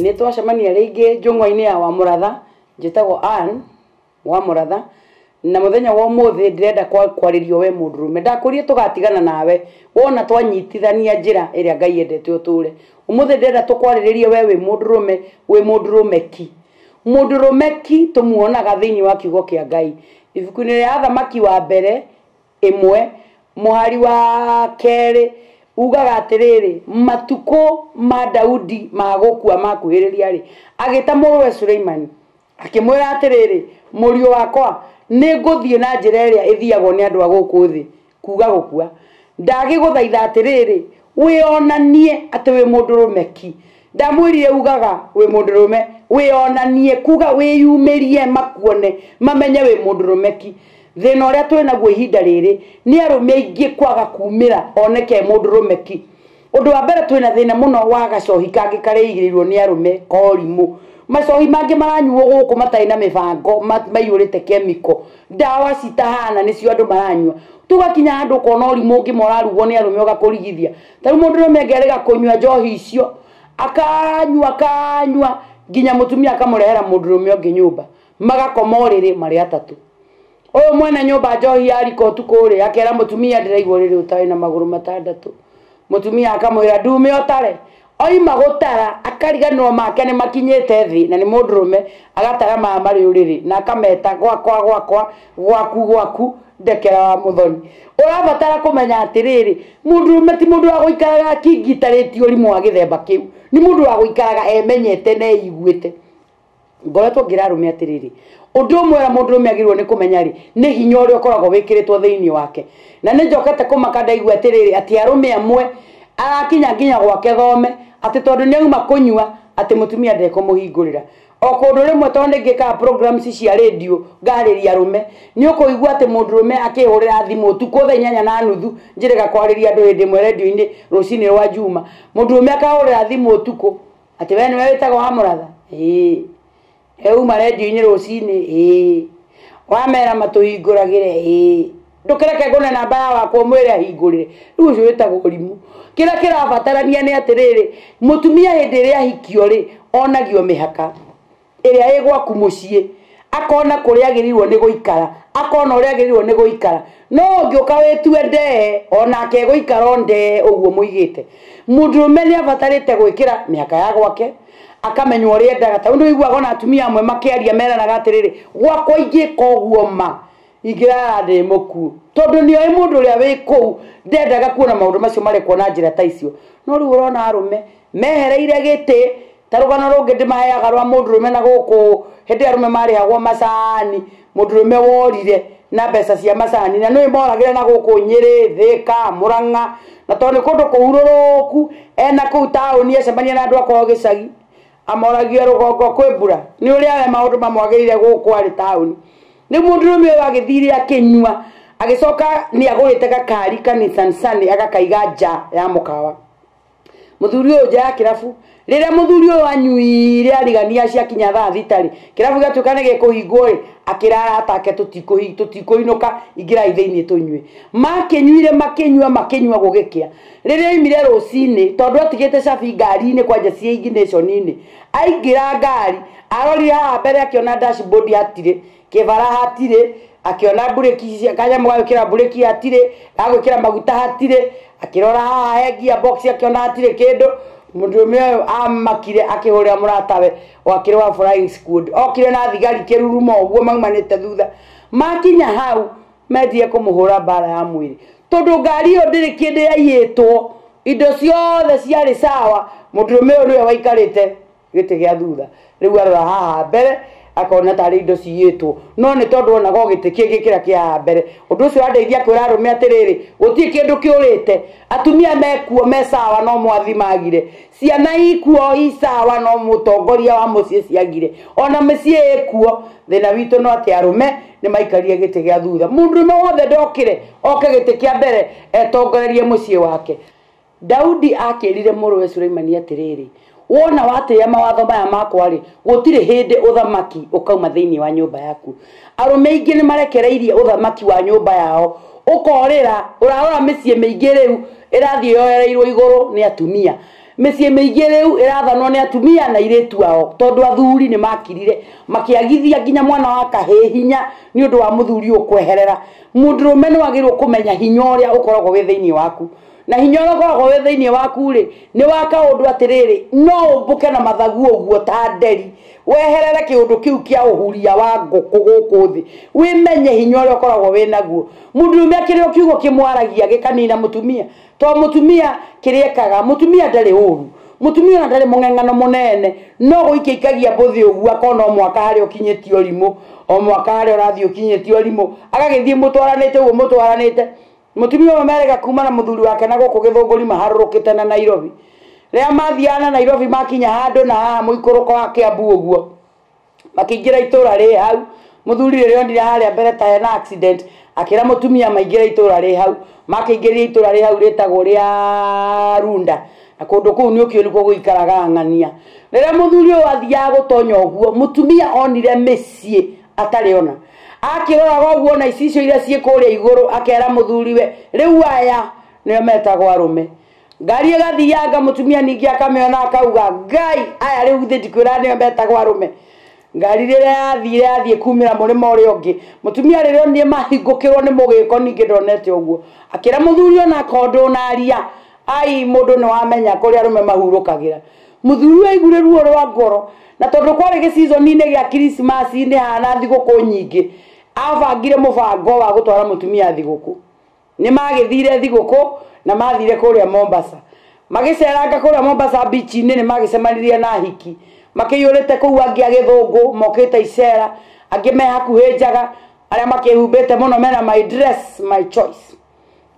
nä twacemania rä ingä njång'wa-inä ya Wamuratha njätagwo Ann Wamuratha na muthenya wa umuthi ndirenda kwaririo we mundurume ndakurie tugatigana nawe wona twanyitithania njira iria Ngai endete uture umuthi ndirenda tukwaririe we wi mundurume ki tumuonaga thiini wa kiugo kia Ngai ibuku-ini ria Athamaki wa mbere imwe muhari wa keri ugaga atiriri matuko ma Daudi magukua makuhiriria ri agita muruwe Suleimani akimwira atiriri murio wakwa nä ngåthiä na njä ra ä rä a ä thiagwo nä andå a gå kå thä kuga gå kua ndagä gå thaitha atä rä rä wä onanie atä wä må ndå rå me ki ndamwä rire ugaga wä må ndå rå me wä onanie kuga wä yumä rie makuone mamenye wä må ndå rå me ki thä na å rä a twä naguo ihinda rä rä nä arå me aingä kwaga kumä ra oneke må ndå rå me ki å ndå wa mbere twä na thä na må no wa gacohi kangä karä igä rä irwo nä arå me korimå macohi mangä maranyuo gũkũ matarĩ na mĩbango maiyũrĩte kemiko ndawa citahana nĩcio andũ maranyua tugakinya handũ kona ũrimũ ũngĩ morarugwo nĩ arũme ũgakũrigithia tarĩu mũndũ ũrũme angĩrega kũnyua njohi icio akanyua nginya mũtumia akamũrehera mũndũ ũrũme ũngĩ nyũmba magakoma ũrĩrĩ marĩ atatũ ũyũ mwene nyũmba njohi yarika ũtukũ ũrĩ akera mũtumia ndĩraigua rĩrĩ ũtarĩ na magũrũ matandatũ mũtumia akamwĩra ndume ũtare oima gutara akariganwo make nĩ makinyĩte thĩ na nĩ mũndũrũme agatara maya marĩ ũrĩrĩ na akameta gwaku ndekera wa mũthoni ũrabatara kũmenya atĩrĩrĩ mũndũrũme ti mũndũ wa gũikaraga akĩngitarĩtio ũrimũ wa gĩthemba kĩu nĩ mũndũ wa gũikaraga emenyete na eiguĩte ngoretwo ngĩra arũme atĩrĩrĩ ũndũ ũmwe wa mũndũrũme agĩrĩirwo nĩ kũmenya rĩ nĩ hinya ũrĩa ũkoragwo wĩkĩrĩtwo thĩinĩ wake na nĩ njokete kũmaka ndaigua atĩrĩrĩ atĩ arũme amwe arakinya nginya gwake thome ati tondu ni auma kunyua ati mutumia ndekumuhingurira okundu rimwe tondu ngika programs cia radio ngariria rume ni ukuigua ati mundurume akihurira thimu utuku thaa 8:30 njirega kwariria andu hindi mwe radio-ini rucini rwa juma mundurume akahurira thimu utuku ati we niwe witagwo Wamuratha euma radio-ini rucini wamera matuhinguragire ndukereke ngone namba ya wakwa mwire ahingurire riu ucio witagwo rimu kira kirabatarania ni atiriri mutumia hindi ria hikio ri onagio mihaka iria igwaku mucii akona kuria agirirwo ni guikara akona uria agirirwo ni guikara no ngioka wetue nde onake guikara nde uguo muigite mundurume ni abatarite gwikira mihaka ya gwake akamenywo ri endaga ta ndu iguaga na atumia amwe makiaria meranaga atiriri gwakwa ingika uguo ma ingirara ndi muku tondu ni oi mundu uria wi kuu ndendaga kuona maundu macio marekwo na njira ta icio no riu urona arume mehereire giti tarugano rungi ndimaheaga rwa mundurume na guku hindi arume marihagwo macani mundurume worire na mbeca cia macani na nĩ moragire na guku Nyeri Thika Murang'a na tondu kundu kuhururuku ena kuu tauni acemania na andu akwa gicagi amoragia rugongo kwi mbura ni uria we maundu mamwagirire guku ari tauni ni mundurume agithire akinyua agicoka ni agurite gakari kanithansani agakaiga nja ya mukawa muthuri uyu nja ya kirabu riria muthuri uyu anyuire arigania cia kinya thaa thitari kirabu gatuka ni gikuhingwo ri akirara atake tutikuinuka ingira ithiini tunyue makinyua gugikia riria imire rucini tondu atigite cabi ngari-ini kwanja cia ignition-ini aingira ngari arorire haha mbere akiona dashboard hatire kivara hatire akiona bureki cia kanyamũ gagwĩkĩra bureki hatire gagwĩkĩra maguta hatire akirora haha gear box akiona hatire kĩndũ mũndũrũme ũyũ amakire akĩhũrĩra mũratawe wakĩrĩ wa flying squad okire na thigari kĩruruma ũguo maumanĩte thutha makinya hau mendire kũmũhũra mbara ya mwĩrĩ tondũ ngari ĩyo ndĩrĩ kĩndũ yaiyĩtwo indo ciothe ciarĩ sawa mũndũrũme ũyũ nĩwe waikarĩte gĩtĩ gĩa thutha rĩu arora haha mbere akona tarĩ indo ciyĩtwo no nĩ tondũ onaga gĩtĩ kĩngĩ kĩrĩa kĩa mbere ũndũ ũcio andeithia kwĩra arũme atĩrĩrĩ gũtirĩ kĩndũ kĩũrĩte atumia mekuo me sawa no mwathi magire ciana ikuo isawa no mũtongoria wa mũciĩ ciagire ona mĩciĩ ĩkuo thĩna witũ no atĩ arũme nĩ maikarire gĩtĩ gĩa thutha mũndũrũme wothe ndokire oke gĩtĩ kĩa mbere etongorerie mũciĩ wake Daudi akĩrire mũrũwe Suleimani atĩrĩrĩ wona watĩa mawatho maya makwa ri gutire hindi uthamaki ukauma thiini wa nyumba yaku arume ingi ni marekereirie uthamaki wa nyumba yao ukorira urarora micie miingi riu irathie yoereirwo iguru ni atumia micie miingi riu irathanwo ni atumia na iretu ao tondu athuri ni makirire makiagithia nginya mwana wa kahii hinya ni undu wa muthuri ukweherera mundurume no agirwo kumenya hinya uria ukoragwo wi thiini waku na hinya uria ukoragwo wi thiini waku ri ni waka undu atiriri no umbuke na mathagu uguo ta nderi weherere kiundu kiu kia uhuria wa nguku guku thi wimenye hinya uria ukoragwo wi naguo mundurume akirio kiugo kimwaragia gikanina mutumia to mutumia kiriekaga mutumia ndari uru mutumia ndari mungengano munene no guikikagia mbuthi uguo akona mwaka hari ukinyetio rimu o mwaka hari urathio ukinyetio rimu agagithie mutwaranite uguo mutwaranite mutumia mamerega kuma na muthuri wake na guku githunguri maharurukite na Nairobi ria mathiana Nairobi makinya handu na muikuruko wa Kiambu uguo makingira itura ri hau muthuri ri ondire haria mbere ta na accident akira mutumia maingira itura ri hau makingiria itura ri hau ritagwo ria Runda na kundu kuu ni ukio niko guikaraga ng'ania riria muthuri athia gutonya uguo mutumia onire micii atariona akirora uguo na icicio ira cie kuria iguru akera muthuri we riu aya ni metagwo arume ngari gathianga mutumia ningi akameona akauga ngai aya riu ndikwira ni metagwo arume ngari riria athie kumira murima uria ungi mutumia riria ni mahingukirwo ni mugiko ningi ndonete uguo akira muthuri ona kondo na aria ai mundu no amenya kuri arume mahurukagira muthuri aigure ruo rwa ngoro na tondu kwari gicizoni-ini gia Christmas ni hana thiguku nyingi avangire mubango wa gutwara mutumia thiguku ni magithire thiguku na mathire kuria Mombasa magiceranga kuria Mombasa beach ni magicemanirie na hiki makiyurite kuu angi agithungu mokite icera angi me hakuhi njaga aria makihumbite muno mena my dress my choice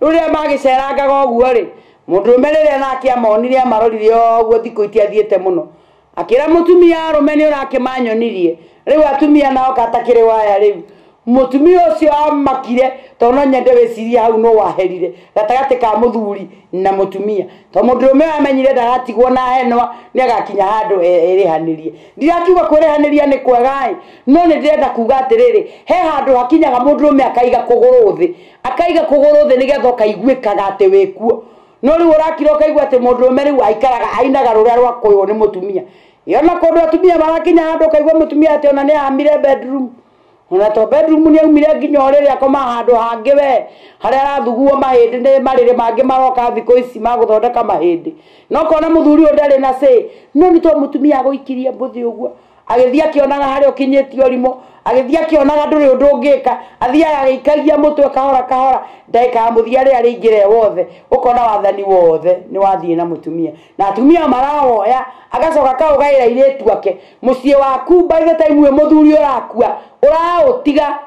ruria magiceranga uguo ri mundurume riria nake amonire amarorire uguo thiku itiathiete muno akira mutumia arume ni urake manyonirie riu atumia nao katakire waya riu mutumia ucio amakire tono nyende weciria hau no waherire gatagati ka muthuri na mutumia to mundurume amenyire ndagatigwo na henwa ni agakinya handu erihanirie ndirakiuga kurihaniria ni kwegai no ni ndirenda kuga atiriri he handu hakinyaga mundurume akaiga kuguru thi nigetha kaiguikaga ati wikuo no riu urakira kaigua ati mundurume riu aikaraga ainaga ruria rwa kuyo ni mutumia yona kondu atumia barakinya handu kaigua mutumia ati ona ni amire bedroom ona to bedroom ni umire nginya orire akoma handu hangi we haria arathuguo mahindi ni marire mangi maroka thiko ici maguthondeka mahindi no kona muthuri ndari na se no ni to mutumia aguikiria mbuthi uguo agithia kionaga haria ukinyetio rimo agithia kionaga nduri undu ungika athia agikagia mutwe kahora ndaika muthia ria ringire wothe ukona wathani wothe ni wathie na mutumia na atumia marawoya agacoka kaugaira iretu ake mucie waku by the time we muthuri urakua urautiga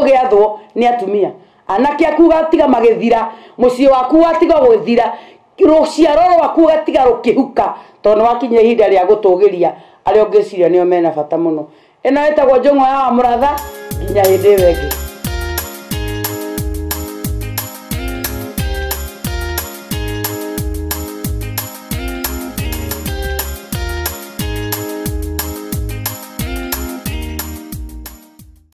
ugiathwo ni atumia anake akuga tiga magithira mucie waku watiga guthira ruciaro rwaku gatiga rukihuka tondu wakinye ihinda ria gutugiria aria ungiciria nio mena bata muno ino etagwo Njung'wa ya Muratha nginya hindi wengi.